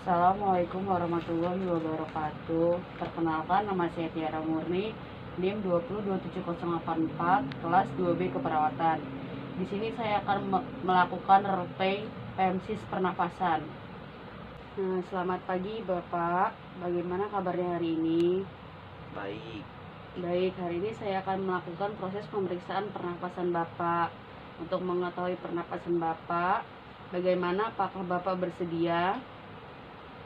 Assalamualaikum warahmatullahi wabarakatuh. Perkenalkan, nama saya Tiara Murni, NIM 2027084, kelas 2B keperawatan. Di sini saya akan melakukan role PMSIS pernafasan. Selamat pagi Bapak, bagaimana kabarnya hari ini? Baik, hari ini saya akan melakukan proses pemeriksaan pernapasan Bapak. Untuk mengetahui pernapasan Bapak, bagaimana, apakah Bapak bersedia?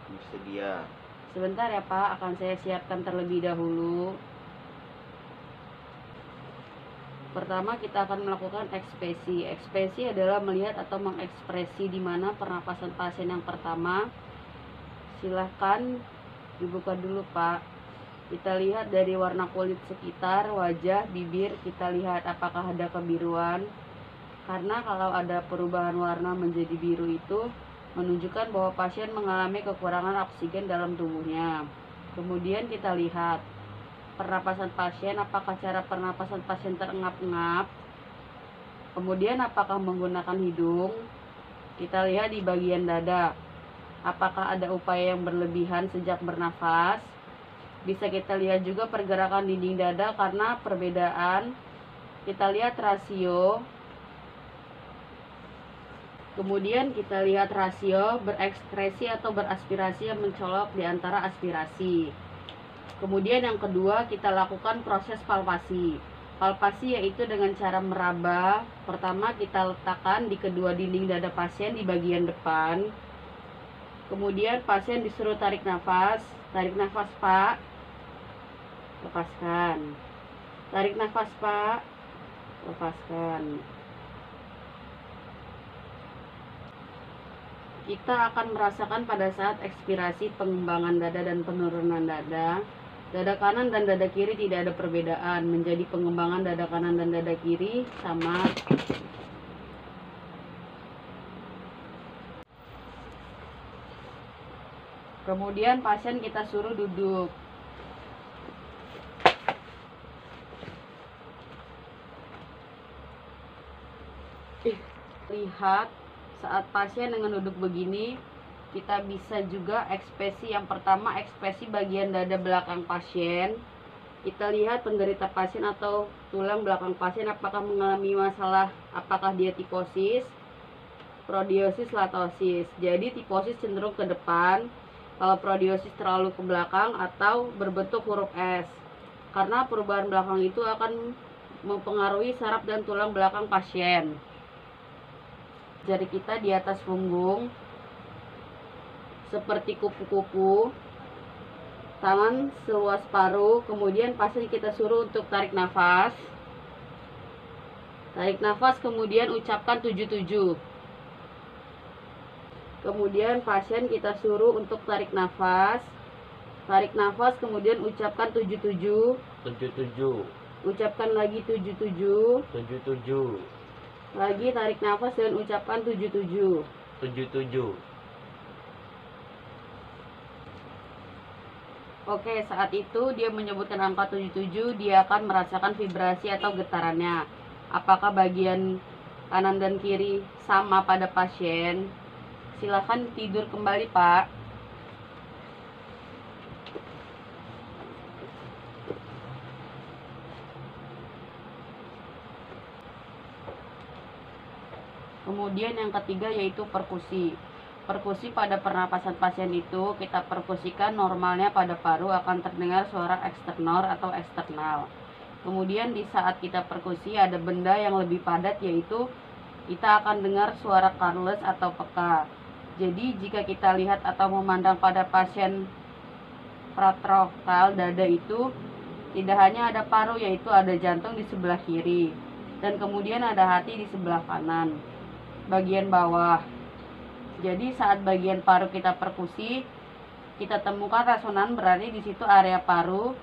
Bersedia. Sebentar ya Pak, akan saya siapkan terlebih dahulu. Pertama kita akan melakukan ekspresi. Ekspresi adalah melihat atau mengekspresi di mana pernapasan pasien yang pertama. Silahkan dibuka dulu Pak. Kita lihat dari warna kulit sekitar, wajah, bibir, kita lihat apakah ada kebiruan. Karena kalau ada perubahan warna menjadi biru itu menunjukkan bahwa pasien mengalami kekurangan oksigen dalam tubuhnya. Kemudian kita lihat pernapasan pasien, apakah cara pernapasan pasien terengap-engap. Kemudian apakah menggunakan hidung. Kita lihat di bagian dada, apakah ada upaya yang berlebihan sejak bernafas. Bisa kita lihat juga pergerakan dinding dada karena perbedaan. Kita lihat rasio. Kemudian kita lihat rasio berekskresi atau beraspirasi yang mencolok di antara aspirasi. Kemudian yang kedua kita lakukan proses palpasi. Palpasi yaitu dengan cara meraba. Pertama kita letakkan di kedua dinding dada pasien di bagian depan. Kemudian pasien disuruh tarik nafas. Tarik nafas Pak. Lepaskan. Tarik nafas Pak. Lepaskan. Kita akan merasakan pada saat ekspirasi pengembangan dada dan penurunan dada. Dada kanan dan dada kiri tidak ada perbedaan, menjadi pengembangan dada kanan dan dada kiri sama. Kemudian pasien kita suruh duduk. Lihat saat pasien dengan duduk begini, kita bisa juga ekspresi yang pertama, ekspresi bagian dada belakang pasien. Kita lihat penderita pasien atau tulang belakang pasien apakah mengalami masalah, apakah dia tiposis, prodiosis, latosis. Jadi tiposis cenderung ke depan, kalau prodiosis terlalu ke belakang atau berbentuk huruf S. Karena perubahan belakang itu akan mempengaruhi saraf dan tulang belakang pasien. Jari kita di atas punggung seperti kupu-kupu, tangan seluas paru. Kemudian pasien kita suruh untuk tarik nafas. Tarik nafas, kemudian ucapkan 77. Kemudian pasien kita suruh untuk tarik nafas. Tarik nafas, kemudian ucapkan 77. 77. Ucapkan lagi 77. 77. Lagi tarik nafas dan ucapkan 77. 77. Oke, saat itu dia menyebutkan angka 77, dia akan merasakan vibrasi atau getarannya. Apakah bagian kanan dan kiri sama pada pasien? Silahkan tidur kembali, Pak. Kemudian yang ketiga yaitu perkusi. Perkusi pada pernapasan pasien itu kita perkusikan, normalnya pada paru akan terdengar suara eksternal atau eksternal. Kemudian di saat kita perkusi ada benda yang lebih padat, yaitu kita akan dengar suara carles atau peka. Jadi jika kita lihat atau memandang pada pasien pratrokal dada itu tidak hanya ada paru, yaitu ada jantung di sebelah kiri dan kemudian ada hati di sebelah kanan bagian bawah. Jadi saat bagian paru kita perkusi, kita temukan resonan, berarti di situ area paru.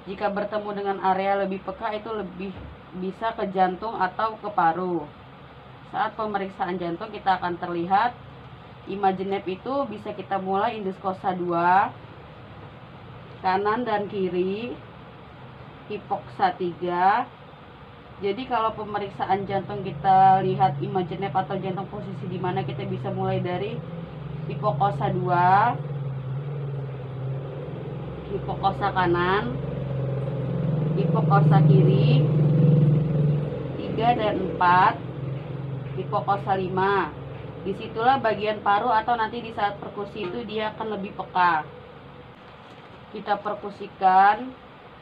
Jika bertemu dengan area lebih peka itu lebih bisa ke jantung atau ke paru. Saat pemeriksaan jantung kita akan terlihat imagenep itu bisa kita mulai endoskosa 2, kanan dan kiri, hipoksa 3. Jadi kalau pemeriksaan jantung kita lihat imagenep atau jantung posisi di mana, kita bisa mulai dari hipokosa 2, hipokosa kanan, hipokosa kiri, 3 dan 4, hipokosa 5. Disitulah bagian paru atau nanti di saat perkusi itu dia akan lebih peka. Kita perkusikan,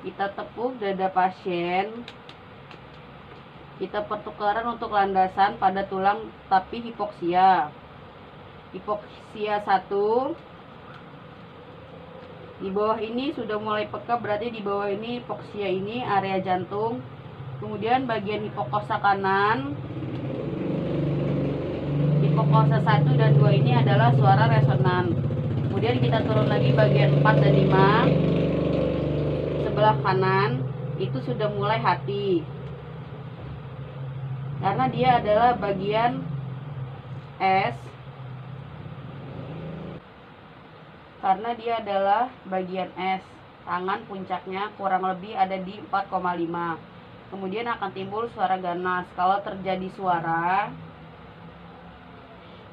kita tepuk dada pasien, kita pertukaran untuk landasan pada tulang tapi hipoksia. Hipoksia 1. Di bawah ini sudah mulai peka, berarti di bawah ini hipoksia ini area jantung. Kemudian bagian hipokosa kanan, hipokosa 1 dan 2 ini adalah suara resonan. Kemudian kita turun lagi bagian 4 dan 5. Sebelah kanan itu sudah mulai hati. Karena dia adalah bagian S. Karena dia adalah bagian S. Tangan puncaknya kurang lebih ada di 4,5. Kemudian akan timbul suara ganas. Kalau terjadi suara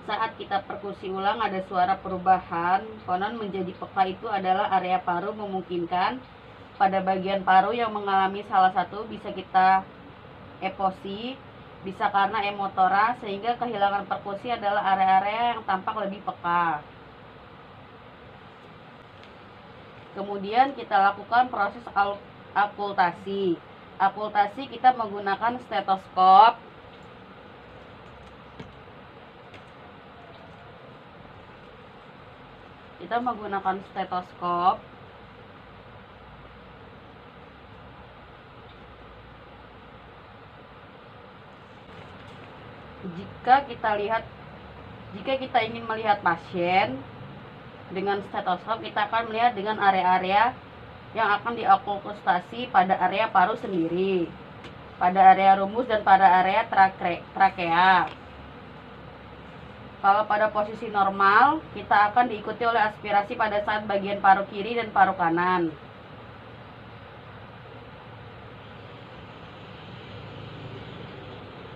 saat kita perkusi ulang ada suara perubahan, konon menjadi peka itu adalah area paru, memungkinkan pada bagian paru yang mengalami salah satu bisa kita eposi, bisa karena emotora, sehingga kehilangan perkusi adalah area-area yang tampak lebih peka. Kemudian kita lakukan proses okultasi. Okultasi kita menggunakan stetoskop. Kita menggunakan stetoskop. Jika kita ingin melihat pasien dengan stetoskop, kita akan melihat dengan area-area yang akan diokultasi pada area paru sendiri, pada area rumus dan pada area trakea. Kalau pada posisi normal, kita akan diikuti oleh aspirasi pada saat bagian paru kiri dan paru kanan.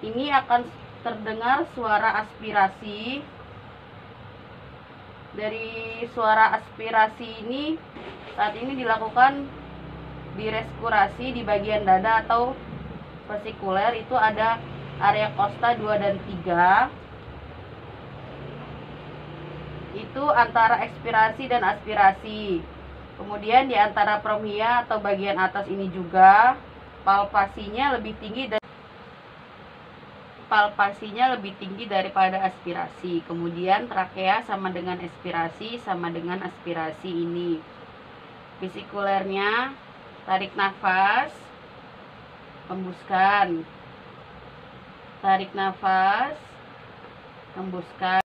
Ini akan terdengar suara aspirasi. Dari suara aspirasi ini saat ini dilakukan direskurasi di bagian dada atau vesikuler, itu ada area costa 2 dan 3. Itu antara ekspirasi dan aspirasi. Kemudian di antara promia atau bagian atas ini juga palpasinya lebih tinggi daripada aspirasi. Kemudian trakea sama dengan ekspirasi sama dengan aspirasi ini. Vesikulernya tarik nafas, hembuskan. Tarik nafas, hembuskan.